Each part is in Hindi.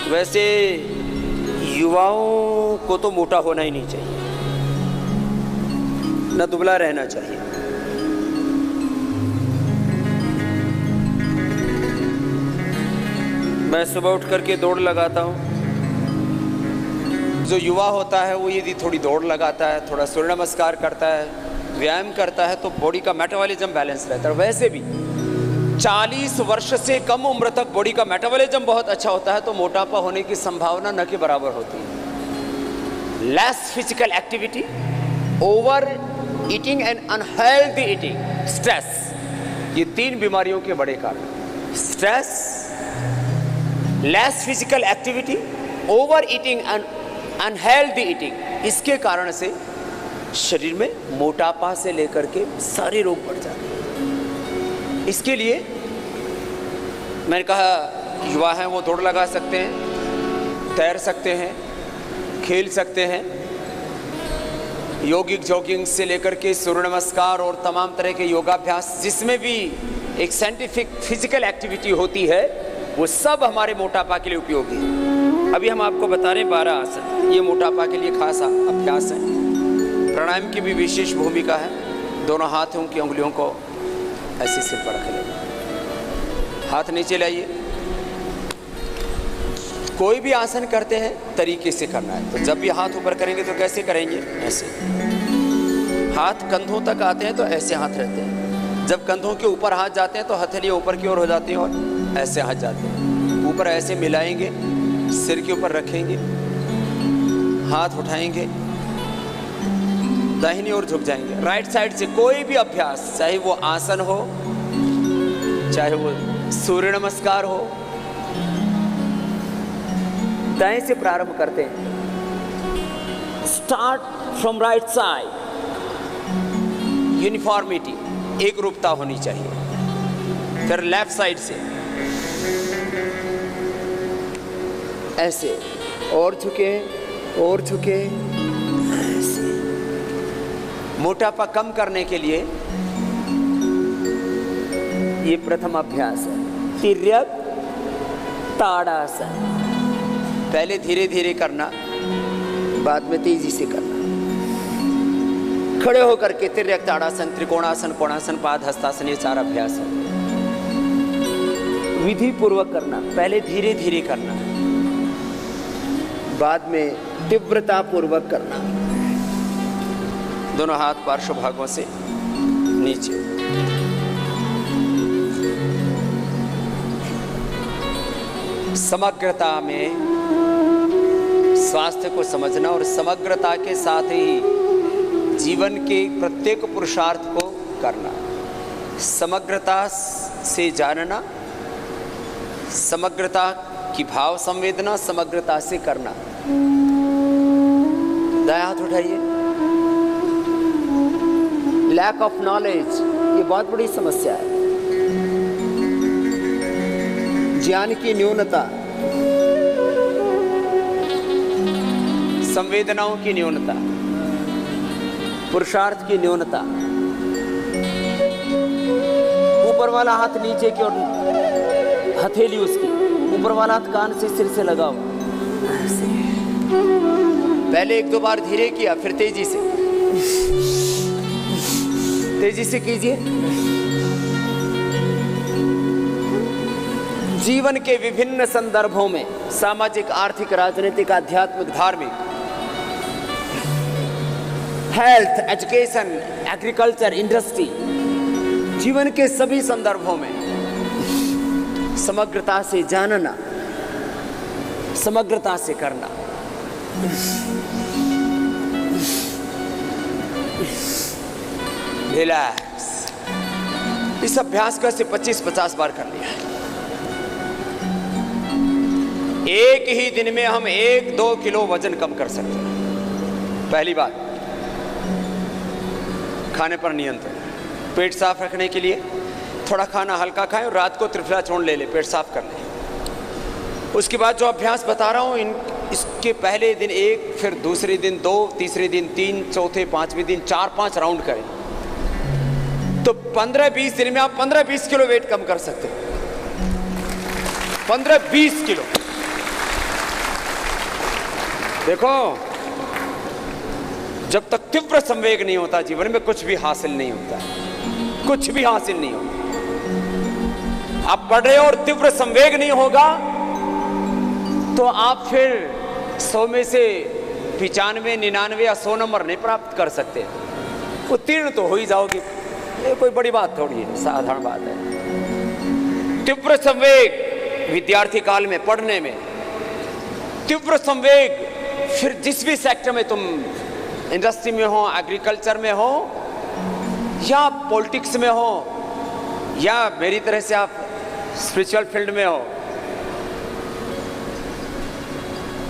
वैसे युवाओं को तो मोटा होना ही नहीं चाहिए, न दुबला रहना चाहिए। मैं सुबह उठ करके दौड़ लगाता हूँ। जो युवा होता है वो यदि थोड़ी दौड़ लगाता है, थोड़ा सूर्य नमस्कार करता है, व्यायाम करता है, तो बॉडी का मेटाबॉलिज्म बैलेंस रहता है। वैसे भी 40 वर्ष से कम उम्र तक बॉडी का मेटाबॉलिज्म बहुत अच्छा होता है, तो मोटापा होने की संभावना न के बराबर होती है। Less physical activity, over eating and unhealthy eating, stress, ये 3 बीमारियों के बड़े कारण। Stress, less physical activity, over eating and unhealthy eating, इसके कारण से शरीर में मोटापा से लेकर के सारे रोग बढ़ जाते हैं। इसके लिए मैंने कहा युवा हैं वो दौड़ लगा सकते हैं, तैर सकते हैं, खेल सकते हैं, योगिक जॉगिंग से लेकर के सूर्य नमस्कार और तमाम तरह के योगाभ्यास, जिसमें भी एक साइंटिफिक फिजिकल एक्टिविटी होती है, वो सब हमारे मोटापा के लिए उपयोगी है। अभी हम आपको बता रहे हैं 12 आसन, ये मोटापा के लिए खास अभ्यास है। प्राणायाम की भी विशेष भूमिका है। दोनों हाथों की उंगलियों को ऐसे सिर पर रख लें, हाथ नीचे लाइए। कोई भी आसन करते हैं तरीके से करना है, तो जब भी हाथ ऊपर करेंगे तो कैसे करेंगे? ऐसे। हाथ कंधों तक आते हैं तो ऐसे हाथ रहते हैं। जब कंधों के ऊपर हाथ जाते हैं तो हथेलियाँ ऊपर की ओर हो जाती हैं और ऐसे हाथ जाते हैं। ऊपर ऐसे मिलाएंगे, सिर के ऊपर रखेंगे, हाथ उठाएंगे, दाहिनी ओर झुक जाएंगे। राइट साइड से कोई भी अभ्यास, चाहे वो आसन हो, चाहे वो सूर्य नमस्कार हो, दाएं से प्रारंभ करते हैं। Start from right side, uniformity, एक रूपता होनी चाहिए। फिर लेफ्ट साइड से ऐसे, और झुके और झुके, ऐसे। मोटापा कम करने के लिए ये प्रथम अभ्यास है, तिर्यक ताड़ासन। पहले धीरे धीरे करना, बाद में तेजी से करना। खड़े होकर के तिर्यक ताड़ासन, त्रिकोणासन, कोणासन, पाद हस्तासन, ये 4 अभ्यास है। विधि पूर्वक करना, पहले धीरे धीरे करना, बाद में तीव्रता पूर्वक करना। दोनों हाथ पार्श्व भागों से नीचे। समग्रता में स्वास्थ्य को समझना और समग्रता के साथ ही जीवन के प्रत्येक पुरुषार्थ को करना। समग्रता से जानना, समग्रता की भाव संवेदना, समग्रता से करना। दायां हाथ उठाइए। लैक ऑफ नॉलेज, ये बहुत बड़ी समस्या है। ज्ञान की न्यूनता, संवेदनाओं की न्यूनता, पुरुषार्थ की न्यूनता। ऊपर वाला हाथ नीचे की ओर, हथेली उसकी, ऊपर वाला हाथ कान से सिर से लगाओ। पहले 1-2 बार धीरे किया, फिर तेजी से कीजिए। जीवन के विभिन्न संदर्भों में, सामाजिक, आर्थिक, राजनीतिक, आध्यात्मिक, धार्मिक, हेल्थ, एजुकेशन, एग्रीकल्चर, इंडस्ट्री, जीवन के सभी संदर्भों में समग्रता से जानना, समग्रता से करना। रिलैक्स। इस अभ्यास को ऐसे 25-50 बार कर लिया। एक ही दिन में हम 1-2 किलो वजन कम कर सकते हैं। पहली बात, खाने पर नियंत्रण। पेट साफ रखने के लिए थोड़ा खाना हल्का खाएं और रात को त्रिफला चूर्ण ले पेट साफ कर लें। उसके बाद जो अभ्यास बता रहा हूँ, इसके पहले दिन 1, फिर दूसरे दिन 2, तीसरे दिन 3, चौथे 5वें दिन 4-5 राउंड करें, तो 15-20 दिन में आप 15-20 किलो वेट कम कर सकते हैं। 15-20 किलो। देखो, जब तक तीव्र संवेग नहीं होता जीवन में कुछ भी हासिल नहीं होता, कुछ भी हासिल नहीं होता। आप पढ़ रहे हो और तीव्र संवेग नहीं होगा तो आप फिर 100 में से 95, 99 या 100 नंबर नहीं प्राप्त कर सकते। उत्तीर्ण तो हो ही जाओगे, ये कोई बड़ी बात थोड़ी है, साधारण बात है। तीव्र संवेग विद्यार्थी काल में पढ़ने में, तीव्र संवेग फिर जिस भी सेक्टर में तुम, इंडस्ट्री में हो, एग्रीकल्चर में हो या पॉलिटिक्स में हो या मेरी तरह से आप स्पिरिचुअल फील्ड में हो,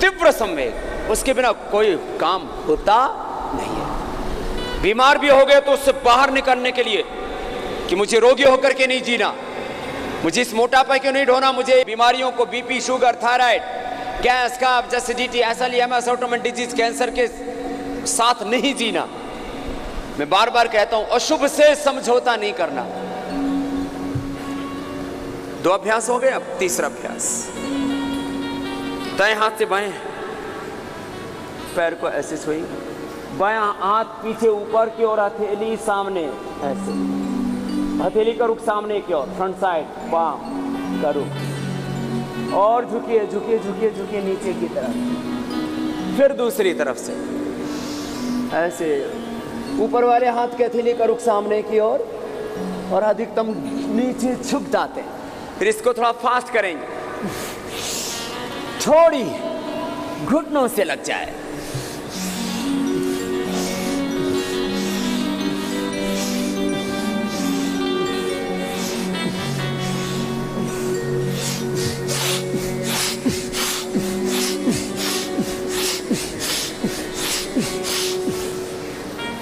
तीव्र संवेग, उसके बिना कोई काम होता नहीं है। बीमार भी हो गए तो उससे बाहर निकलने के लिए कि मुझे रोगी होकर के नहीं जीना, मुझे इस मोटापा क्यों नहीं ढोना, मुझे बीमारियों को बीपी, शुगर, थायराइड, गैस, कफ, एसिडिटी, एसएलईएमएस, ऑटोइम्यून डिजीज, कैंसर के साथ नहीं जीना। मैं बार बार कहता हूं, अशुभ से समझौता नहीं करना। 2 अभ्यास हो गए, अब तीसरा अभ्यास। दाएं हाथ से बाएं पैर को ऐसे सोई, बायां हाथ पीछे ऊपर की ओर, हथेली सामने ऐसे, हथेली का रुख सामने की ओर, फ्रंट साइड, पाम का रुख, और झुकिए झुकिए झुकिए झुकिए नीचे की तरफ। फिर दूसरी तरफ से ऐसे, ऊपर वाले हाथ के हथेली का रुख सामने की ओर और अधिकतम नीचे झुक जाते हैं। फिर इसको थोड़ा फास्ट करेंगे, थोड़ी घुटनों से लग जाए।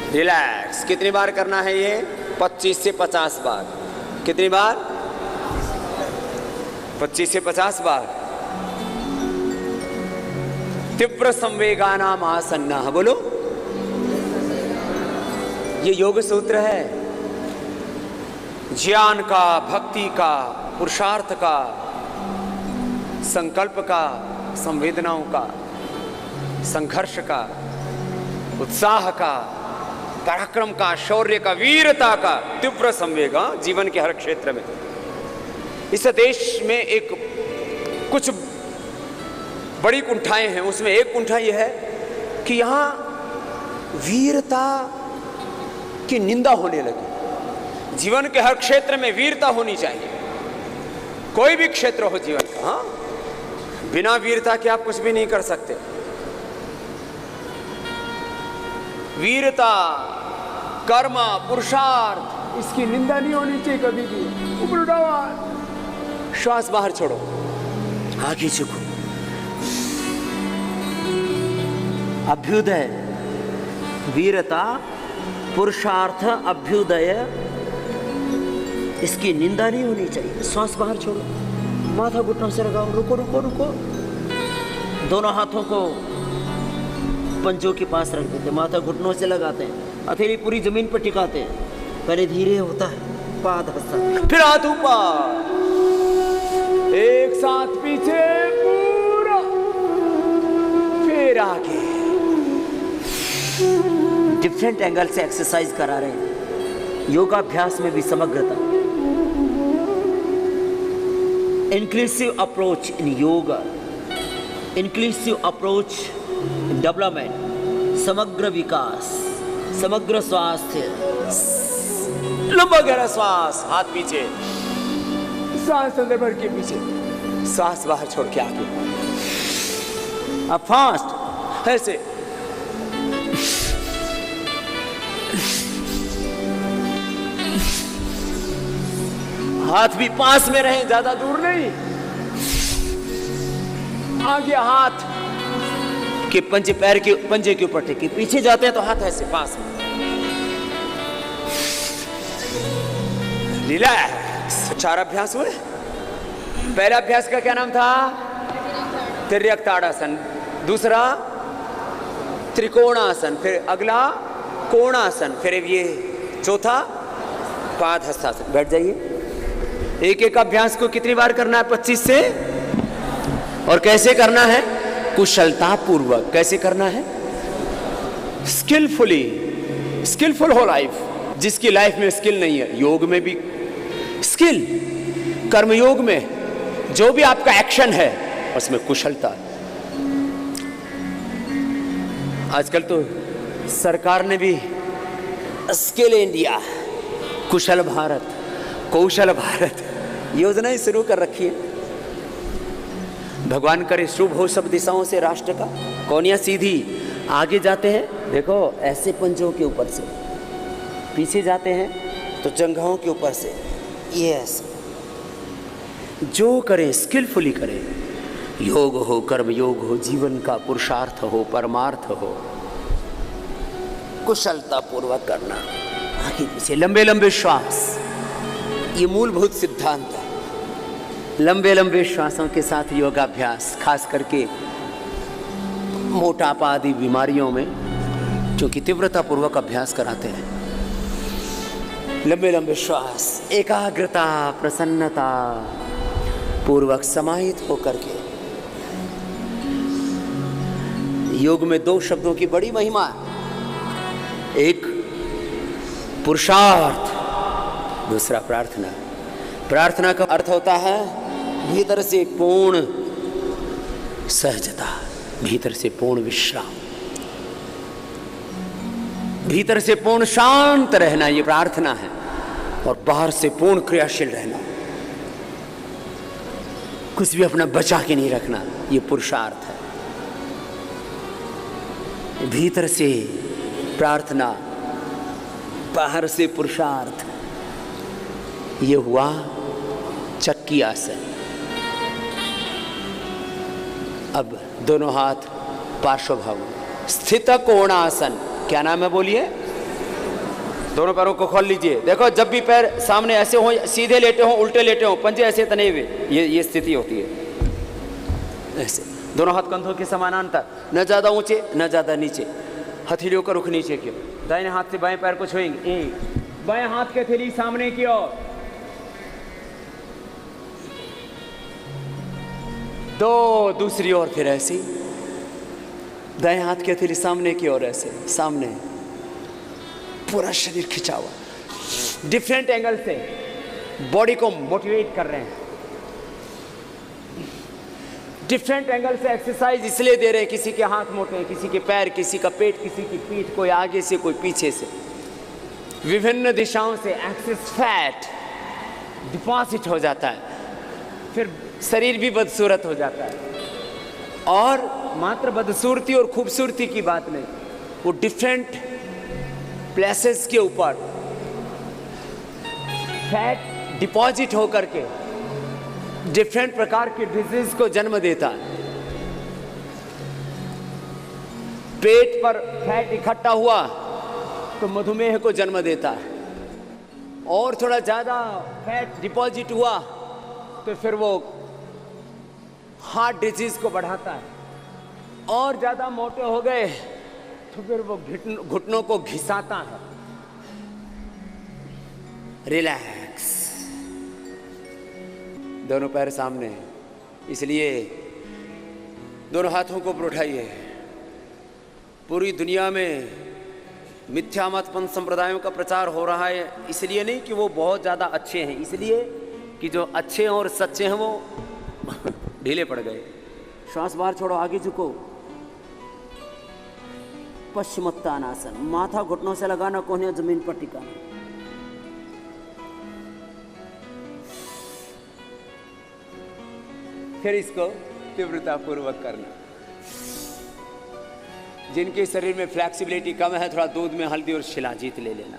रिलैक्स। कितनी बार करना है ये? 25 से 50 बार। कितनी बार? 25 से 50 बार। तीव्र संवेगानाम आसन्ना, बोलो। ये योग सूत्र है, ज्ञान का, भक्ति का, पुरुषार्थ का, संकल्प का, संवेदनाओं का, संघर्ष का, उत्साह का, पराक्रम का, शौर्य का, वीरता का तीव्र संवेग जीवन के हर क्षेत्र में। इस देश में एक कुछ बड़ी कुंठाएं हैं, उसमें एक कुंठा यह है कि यहां वीरता की निंदा होने लगी। जीवन के हर क्षेत्र में वीरता होनी चाहिए, कोई भी क्षेत्र हो जीवन का। हाँ, बिना वीरता के आप कुछ भी नहीं कर सकते। वीरता, कर्म, पुरुषार्थ, इसकी निंदा नहीं होनी चाहिए कभी भी। ऊपर उठाओ, श्वास बाहर छोड़ो, आगे झुको। अभ्युदय, वीरता, पुरुषार्थ, अभ्युदय, इसकी निंदा नहीं होनी चाहिए। श्वास बाहर छोड़ो, माथा घुटनों से लगाओ, रुको रुको रुको। दोनों हाथों को पंजों के पास रख देते, माथा घुटनों से लगाते हैं, हथेली पूरी जमीन पर टिकाते हैं। पहले धीरे होता है, पाद हंसता, फिर हाथ ऊपर, एक साथ पीछे पूरा, फिर आगे। डिफरेंट एंगल से एक्सरसाइज करा रहे हैं। योगाभ्यास में भी समग्रता, inclusive approach in yoga, inclusive approach in development, समग्र विकास, समग्र स्वास्थ्य। लंबा गहरा श्वास, हाथ पीछे, सांस अंदर भर के पीछे, सांस बाहर छोड़ के आगे। अब फास्ट ऐसे, हाथ भी पास में रहे, ज्यादा दूर नहीं। आगे हाथ के पंजे, पैर के पंजे के ऊपर टेके, पीछे जाते हैं तो हाथ ऐसे पास में। रिलैक्स। 4 अभ्यास हुए। पहला अभ्यास का क्या नाम था? तिर्यक ताड़ासन। दूसरा त्रिकोणासन, फिर अगला कोणासन, फिर ये चौथा पादहस्तासन। बैठ जाइए। एक एक अभ्यास को कितनी बार करना है? 25 से। और कैसे करना है? कुशलता पूर्वक। कैसे करना है? स्किलफुली, स्किलफुल हो लाइफ। जिसकी लाइफ में स्किल नहीं है, योग में भी स्किल, कर्मयोग में जो भी आपका एक्शन है उसमें कुशलता। आजकल तो सरकार ने भी स्किल इंडिया, कुशल भारत, कौशल भारत योजनाएं शुरू कर रखी है। भगवान करे शुभ हो सब दिशाओं से राष्ट्र का। कौनियां सीधी आगे जाते हैं, देखो ऐसे पंजों के ऊपर से, पीछे जाते हैं तो जंघाओं के ऊपर से, ये ऐसे। जो करें स्किलफुली करें, योग हो, कर्म योग हो, जीवन का पुरुषार्थ हो, परमार्थ हो, कुशलता पूर्वक करना। आगे पीछे लंबे लंबे श्वास, ये मूलभूत सिद्धांत है। लंबे लंबे श्वासों के साथ योगाभ्यास, खास करके मोटापा आदि बीमारियों में, क्योंकि तीव्रता पूर्वक अभ्यास कराते हैं। लंबे लंबे श्वास, एकाग्रता, प्रसन्नता पूर्वक समाहित होकर के। योग में दो शब्दों की बड़ी महिमा है, एक पुरुषार्थ, दूसरा प्रार्थना। प्रार्थना का अर्थ होता है भीतर से पूर्ण सहजता, भीतर से पूर्ण विश्राम, भीतर से पूर्ण शांत रहना, ये प्रार्थना है। और बाहर से पूर्ण क्रियाशील रहना, कुछ भी अपना बचा के नहीं रखना, ये पुरुषार्थ है। भीतर से प्रार्थना, बाहर से पुरुषार्थ, ये हुआ चक्की आसन। अब दोनों हाथ पार्श्वभाव, स्थित कोणासन। क्या नाम है बोलिए? दोनों पैरों को खोल लीजिए। देखो जब भी पैर सामने ऐसे हो, सीधे लेटे हो, उल्टे लेटे हो, पंजे ऐसे तने हुए, ये स्थिति होती है। ऐसे दोनों हाथ कंधों के समानांतर, न ज्यादा ऊंचे न ज्यादा नीचे। हथेलियों का रुख नीचे की ओर। दाहिने हाथ से बाएं पैर को छुएंगे, एक, बाएं हाथ की हथेली सामने की ओर, दो, दूसरी ओर, फिर ऐसे दाएं हाथ की हथेली सामने की ओर, ऐसे सामने, पूरा शरीर खिंचा हुआ। डिफरेंट एंगल से बॉडी को मोटिवेट कर रहे हैं। डिफरेंट एंगल से एक्सरसाइज इसलिए दे रहे हैं, किसी के हाथ मोटे हैं, किसी के पैर, किसी का पेट, किसी की पीठ, कोई आगे से कोई पीछे से, विभिन्न दिशाओं से एक्सेस फैट डिपॉजिट हो जाता है, फिर शरीर भी बदसूरत हो जाता है। और मात्र बदसूरती और खूबसूरती की बात नहीं, वो डिफरेंट प्लेसेस के ऊपर फैट डिपॉजिट होकर के डिफरेंट प्रकार के डिजीज को जन्म देता है। पेट पर फैट इकट्ठा हुआ तो मधुमेह को जन्म देता है, और थोड़ा ज्यादा फैट डिपॉजिट हुआ तो फिर वो हार्ट डिजीज को बढ़ाता है, और ज्यादा मोटे हो गए तो फिर वो घुटनों को घिसाता है। रिलैक्स, दोनों पैर सामने, इसलिए दोनों हाथों को उठाइए। पूरी दुनिया में मिथ्या मतपंथ संप्रदायों का प्रचार हो रहा है, इसलिए नहीं कि वो बहुत ज़्यादा अच्छे हैं, इसलिए कि जो अच्छे हैं और सच्चे हैं वो ढीले पड़ गए। श्वास बाहर छोड़ो, आगे झुको, पश्चिमोत्तानासन, माथा घुटनों से लगाना, कोहनियां जमीन पर टिकाना। फिर इसको तीव्रता पूर्वक करना। जिनके शरीर में फ्लेक्सिबिलिटी कम है, थोड़ा दूध में हल्दी और शिलाजीत ले लेना।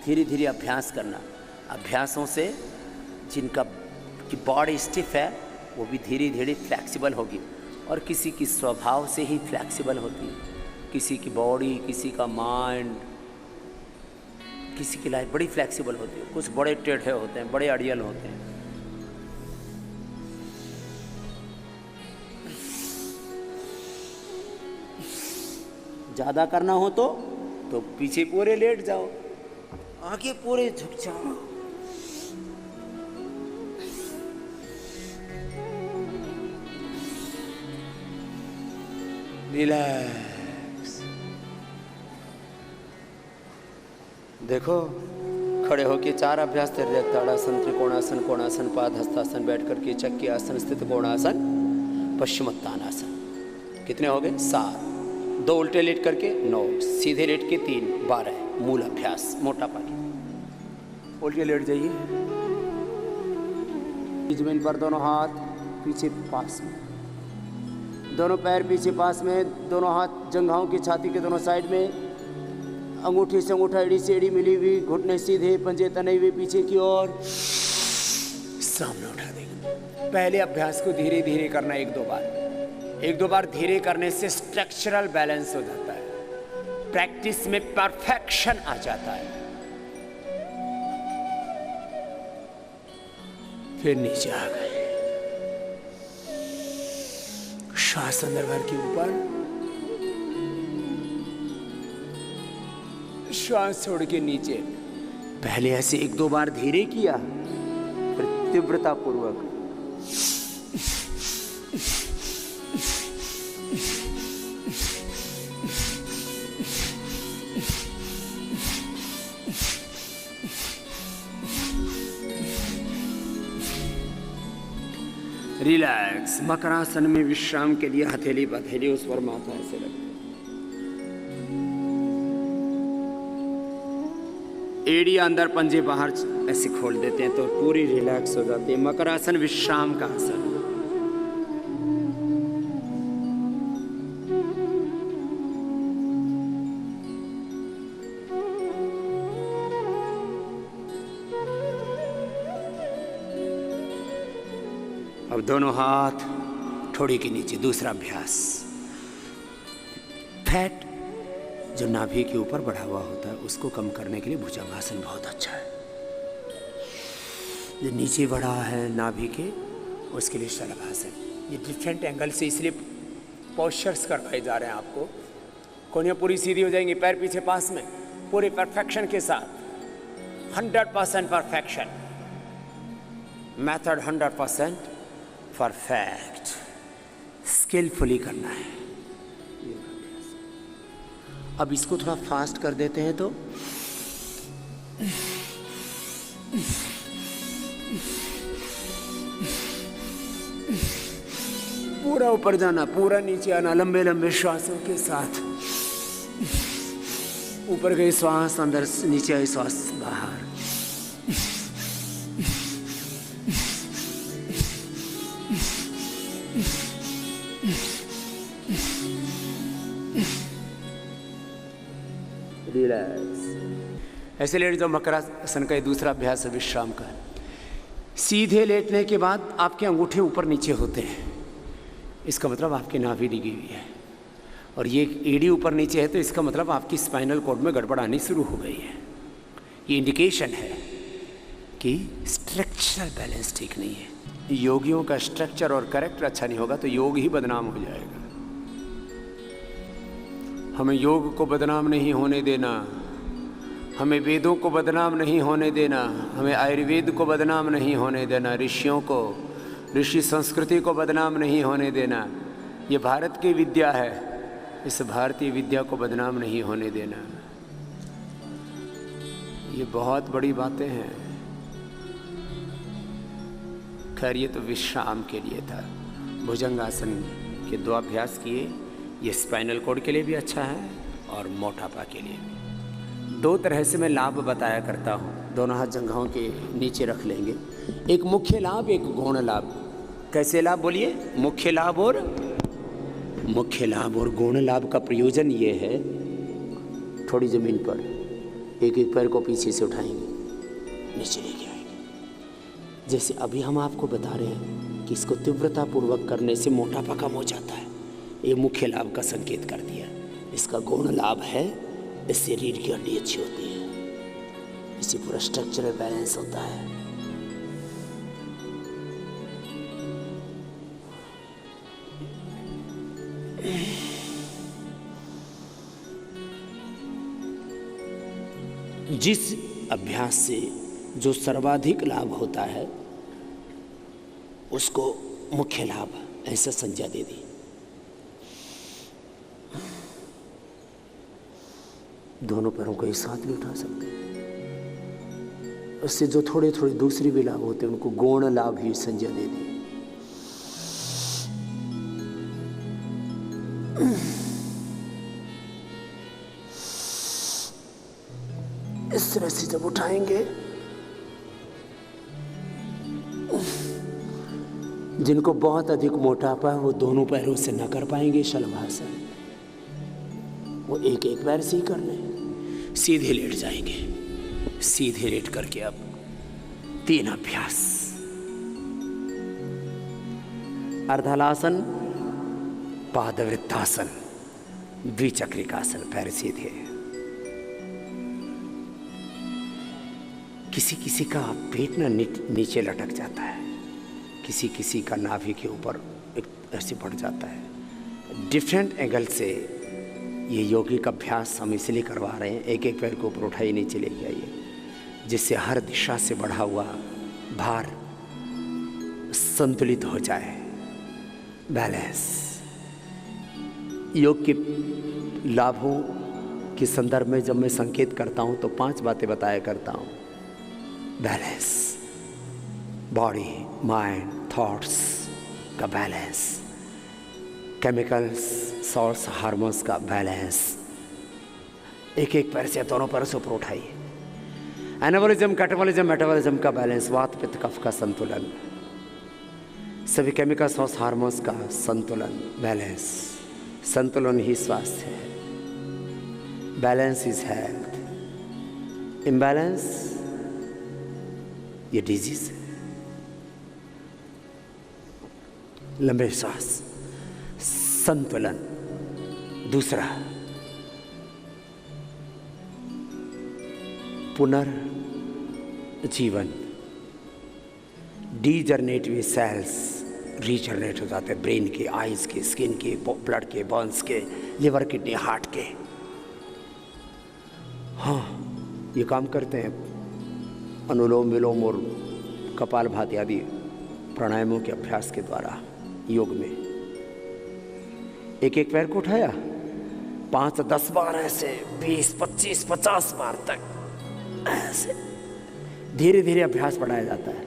धीरे धीरे अभ्यास करना। अभ्यासों से जिनका की बॉडी स्टिफ है वो भी धीरे धीरे फ्लेक्सिबल होगी, और किसी की स्वभाव से ही फ्लेक्सिबल होती है। किसी की बॉडी, किसी का माइंड, किसी की लाइफ बड़ी फ्लेक्सिबल होती है। कुछ बड़े टेढ़े होते हैं, बड़े अड़ियल होते हैं। ज़्यादा करना हो तो पीछे पूरे लेट जाओ, आगे पूरे झुक जाओ। रिलैक्स। देखो, खड़े होके 4 अभ्यास तिर्यक ताड़ासन, त्रिकोणासन, कोणासन, पाद हस्तासन, बैठ करके चक्की आसन, स्थित कोणासन, पश्चिमोत्तानासन। कितने हो गए? 7। 2 उल्टे लेट करके 9, सीधे लेट के 3, 12। मूल अभ्यास मोटा पानी। उल्टे लेट जाइए, जमीन पर दोनों हाथ पीछे पास में, दोनों पैर पीछे पास में, दोनों हाथ जंघाओं की छाती के दोनों साइड में, अंगूठी से अंगूठा, एड़ी से एड़ी मिली हुई, घुटने सीधे, पंजे तने हुए पीछे की ओर, सामने उठा देंगे। पहले अभ्यास को धीरे धीरे करना, 1-2 बार। 1-2 बार धीरे करने से स्ट्रक्चरल बैलेंस हो जाता है, प्रैक्टिस में परफेक्शन आ जाता है। फिर नीचे आ गए, श्वास अंदर भर के ऊपर, श्वास छोड़ के नीचे। पहले ऐसे 1-2 बार धीरे किया, फिर तीव्रता पूर्वक। रिलैक्स। मकरासन में विश्राम के लिए हथेली पथेली उस पर माथा ऐसे लगती है, एड़ी अंदर, पंजे बाहर ऐसे खोल देते हैं तो पूरी रिलैक्स हो जाती है। मकरासन विश्राम का आसन। अब दोनों हाथ ठोड़ी के नीचे। दूसरा अभ्यास, फैट जो नाभि के ऊपर बढ़ा हुआ होता है उसको कम करने के लिए भुजंगासन बहुत अच्छा है। जो नीचे बढ़ा है नाभि के, उसके लिए शलभासन। ये डिफरेंट एंगल से इसलिए पोस्चर्स करवाए जा रहे हैं आपको। कोनियाँ पूरी सीधी हो जाएंगी, पैर पीछे पास में, पूरे परफेक्शन के साथ। 100% परफेक्शन, मेथड 100% परफेक्ट, स्किलफुली करना है। अब इसको थोड़ा फास्ट कर देते हैं तो पूरा ऊपर जाना, पूरा नीचे आना, लंबे लंबे श्वासों के साथ। ऊपर गई श्वास अंदर, नीचे आई श्वास बाहर। रिलैक्स। ऐसे लेट जाओ। मकरासन का दूसरा अभ्यास है विश्राम का। सीधे लेटने के बाद आपके अंगूठे ऊपर नीचे होते हैं, इसका मतलब आपकी नाभि डिगी हुई है। और ये एड़ी ऊपर नीचे है तो इसका मतलब आपकी स्पाइनल कॉर्ड में गड़बड़ आनी शुरू हो गई है। ये इंडिकेशन है कि स्ट्रक्चरल बैलेंस ठीक नहीं है। योगियों का स्ट्रक्चर और कैरेक्टर अच्छा नहीं होगा तो योग ही बदनाम हो जाएगा। हमें योग को बदनाम नहीं होने देना, हमें वेदों को बदनाम नहीं होने देना, हमें आयुर्वेद को बदनाम नहीं होने देना, ऋषियों को, ऋषि संस्कृति को बदनाम नहीं होने देना। ये भारत की विद्या है, इस भारतीय विद्या को बदनाम नहीं होने देना। ये बहुत बड़ी बातें हैं। खैर ये तो विश्राम के लिए था। भुजंगासन के 2 अभ्यास किए। ये स्पाइनल कॉर्ड के लिए भी अच्छा है और मोटापा के लिए भी। 2 तरह से मैं लाभ बताया करता हूँ। दोनों हाथ जंघाओं के नीचे रख लेंगे। एक मुख्य लाभ, एक गौण लाभ। कैसे लाभ बोलिए? मुख्य लाभ और गौण लाभ का प्रयोजन ये है, थोड़ी जमीन पर एक एक पैर को पीछे से उठाएंगे, नीचे लेके आएंगे। जैसे अभी हम आपको बता रहे हैं कि इसको तीव्रता पूर्वक करने से मोटापा कम हो जाता है। ये मुख्य लाभ का संकेत कर दिया। इसका गौण लाभ है, इससे रीढ़ की हड्डी अच्छी होती है, इससे पूरा स्ट्रक्चरल बैलेंस होता है। जिस अभ्यास से जो सर्वाधिक लाभ होता है उसको मुख्य लाभ ऐसा संज्ञा दे दी। दोनों पैरों को एक साथ भी उठा सकते हैं। उससे जो थोड़े थोड़े दूसरे भी लाभ होते हैं उनको गौण लाभ ही संज्ञा दे दी। इस तरह से जब उठाएंगे, जिनको बहुत अधिक मोटापा है वो दोनों पैरों से न कर पाएंगे शलभासन, वो एक एक पैर से ही कर लें। सीधे लेट जाएंगे, सीधे लेट करके अब 3 अभ्यास। अर्धलासन, पादवृत्तासन, द्विचक्रिकासन, पैर सीधे। किसी किसी का पेट ना नीचे लटक जाता है, किसी किसी का नाभि के ऊपर ऐसे बढ़ जाता है। डिफरेंट एंगल से ये यौगिक अभ्यास हम इसलिए करवा रहे हैं। एक एक पैर को ऊपर उठाइए, नीचे लेके आइए, जिससे हर दिशा से बढ़ा हुआ भार संतुलित हो जाए, बैलेंस। योग के लाभों के संदर्भ में जब मैं संकेत करता हूँ तो 5 बातें बताया करता हूँ। बैलेंस, बॉडी, माइंड, थॉट्स का बैलेंस, केमिकल्स, सॉल्ट्स, हार्मोन्स का बैलेंस। एक एक पैर से, दोनों पैर से ऊपर उठाइए। एनाबॉलिज्म, कैटाबॉलिज्म, मेटाबॉलिज्म का बैलेंस, वात पित्त कफ का संतुलन, सभी केमिकल सॉल्ट्स, हार्मोन्स का संतुलन, बैलेंस। संतुलन ही स्वास्थ्य है। बैलेंस इज हेल्थ, इम्बैलेंस ये डिजीज है। लंबे श्वास, संतुलन। दूसरा, पुनर्जीवन, डीजनरेटिव सेल्स रीजनरेट हो जाते हैं, ब्रेन के, आइज के, स्किन के, ब्लड के, बोन्स के, लिवर, किडनी, हार्ट के। हाँ, ये काम करते हैं अनुलोम विलोम और कपालभाति आदि प्राणायामों के अभ्यास के द्वारा योग में। एक एक पैर को उठाया, 5-10 बार ऐसे, 20, 25, 50 बार तक ऐसे धीरे धीरे अभ्यास बढ़ाया जाता है।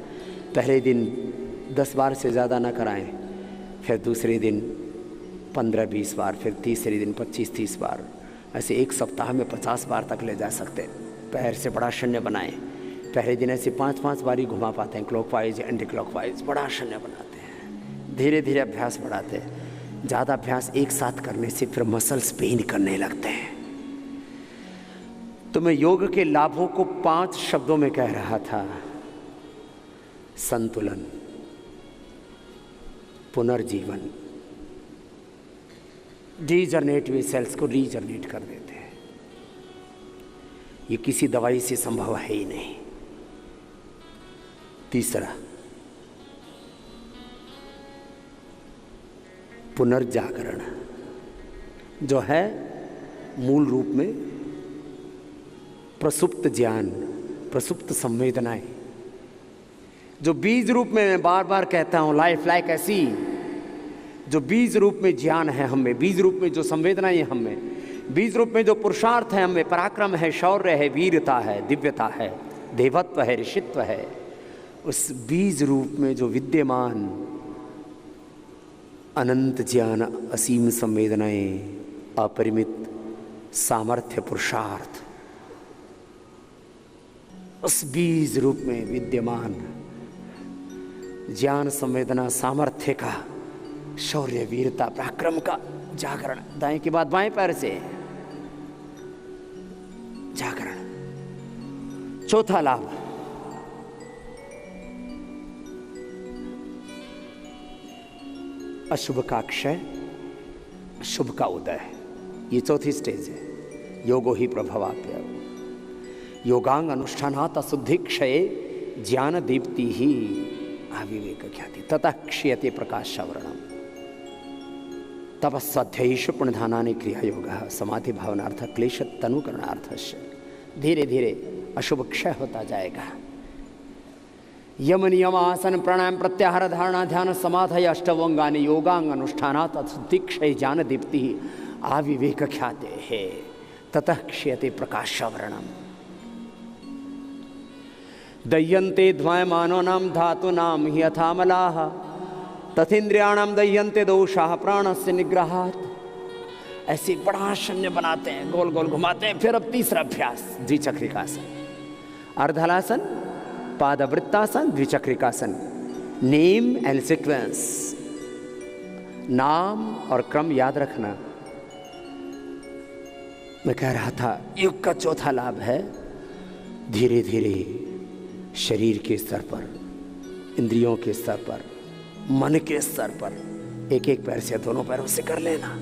पहले दिन 10 बार से ज़्यादा ना कराएं, फिर दूसरे दिन 15-20 बार, फिर तीसरे दिन 25-30 बार, ऐसे एक सप्ताह में 50 बार तक ले जा सकते हैं। पैर से बड़ा शून्य बनाएं। पहले दिन ऐसे 5-5 बार ही घुमा पाते हैं, क्लॉकवाइज, एंटी क्लॉकवाइज, बड़ा शून्य बनाते हैं। धीरे धीरे अभ्यास बढ़ाते हैं। ज़्यादा अभ्यास एक साथ करने से फिर मसल्स पेन करने लगते हैं। तो मैं योग के लाभों को 5 शब्दों में कह रहा था। संतुलन, पुनर्जीवन, डीजनरेटिव सेल्स को रीजनरेट कर देते हैं। ये किसी दवाई से संभव है ही नहीं। तीसरा, पुनर्जागरण, जो है मूल रूप में प्रसुप्त ज्ञान, प्रसुप्त संवेदनाएं, जो बीज रूप में मैं बार बार कहता हूं, लाइफ लाइक ऐसी, जो बीज रूप में ज्ञान है हम में, बीज रूप में जो संवेदनाएं हैं हम में, बीज रूप में जो पुरुषार्थ है हम में, पराक्रम है, शौर्य है, वीरता है, दिव्यता है, देवत्व है, ऋषित्व है, उस बीज रूप में जो विद्यमान अनंत ज्ञान, असीम संवेदनाएं, अपरिमित सामर्थ्य, पुरुषार्थ, उस बीज रूप में विद्यमान ज्ञान, संवेदना, सामर्थ्य का, शौर्य, वीरता, पराक्रम का जागरण। दाएं के बाद बाएं पैर से जागरण। चौथा लाभ, अशुभ का क्षय, शुभ का उदय। ये चौथी स्टेज है। योगो ही प्रभवाप्य, योगांग अनुष्ठानात् अशुद्धि क्षये ज्ञान दीप्ति ही आविवेक ख्याति ततः क्षीयते प्रकाशावरणम। तपस्वाध्यायेषु पुण्यधानानि क्रिया योगः समाधि भावनार्थ क्लेश तनुकरणार्थस्य। धीरे धीरे अशुभ क्षय होता जाएगा। यम नियम आसन प्राणायाम प्रत्याहार धारणा ध्यान समाधि अष्टवंगानि योगांग अनुष्ठानात् अशुद्धि क्षय ज्ञान दीप्ति आविवेक ख्याते है ततः क्षयते प्रकाशावरणम। दह्यन्ते ध्वायमानानां धातूनां हि यथा मलाः तथेन्द्रियाणां दह्यन्ते दोषाः प्राणस्य निग्रहात्। ऐसे बड़ा शून्य बनाते हैं, गोल गोल घुमाते हैं। फिर अब तीसरा अभ्यास द्विचक्रिकासन, अर्धहलासन, पादवृत्तासन, द्विचक्रिकासन। नेम एंड सीक्वेंस, नाम और क्रम याद रखना। मैं कह रहा था योग का चौथा लाभ है धीरे धीरे शरीर के स्तर पर, इंद्रियों के स्तर पर, मन के स्तर पर, एक एक पैर से दोनों पैरों से कर लेना।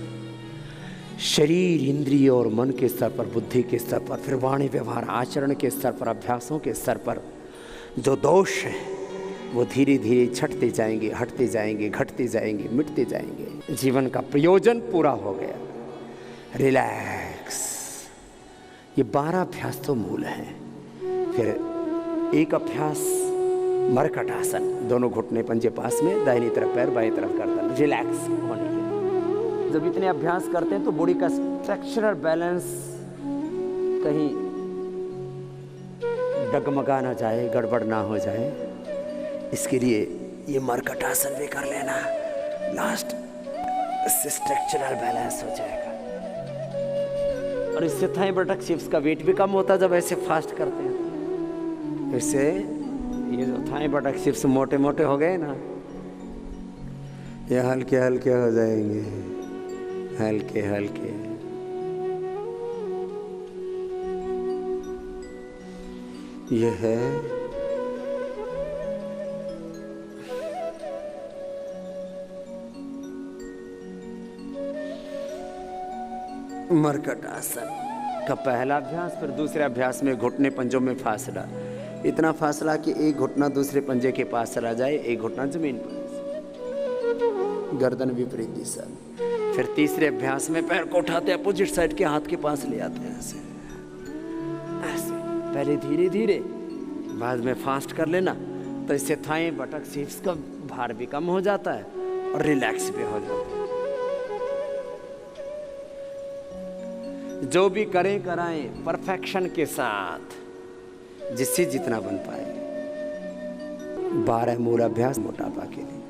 शरीर, इंद्रिय और मन के स्तर पर, बुद्धि के स्तर पर, फिर वाणी, व्यवहार, आचरण के स्तर पर, अभ्यासों के स्तर पर जो दोष हैं वो धीरे धीरे छटते जाएंगे, हटते जाएंगे, घटते जाएंगे, मिटते जाएंगे। जीवन का प्रयोजन पूरा हो गया। रिलैक्स। ये 12 अभ्यास तो मूल हैं। फिर एक अभ्यास मरकट आसन, दोनों घुटने पंजे पास में, दाहिनी तरफ पैर, बाईं तरफ गर्दन, रिलैक्स होने के। जब इतने अभ्यास करते हैं तो बॉडी का स्ट्रक्चरल बैलेंस कहीं डगमगा ना जाए, गड़बड़ ना हो जाए, इसके लिए ये मरकट आसन भी कर लेना। लास्ट इससे स्ट्रक्चरल बैलेंस हो जाएगा और इससे थाई बटक शिप्स का वेट भी कम होता जब ऐसे फास्ट करते हैं। इससे ये जो थाई बटक शिप्स मोटे मोटे हो गए ना, ये हल्के हल्के हो जाएंगे, हल्के हल्के। ये है मरकट आसन का पहला अभ्यास। फिर दूसरे अभ्यास में घुटने पंजों में फासला, इतना फासला कि एक घुटना दूसरे पंजे के पास चला जाए, एक घुटना जमीन पर, गर्दन विपरीत दिशा। फिर तीसरे अभ्यास में पैर को उठाते अपोजिट साइड के हाथ के पास ले आते हैं, ऐसे ऐसे। पहले धीरे धीरे, बाद में फास्ट कर लेना, तो इससे थाई बटक सीट्स का भार भी कम हो जाता है और रिलैक्स भी हो जाता है। जो भी करें कराएं परफेक्शन के साथ, जिससे जितना बन पाए। 12 मूल अभ्यास मोटापा के लिए।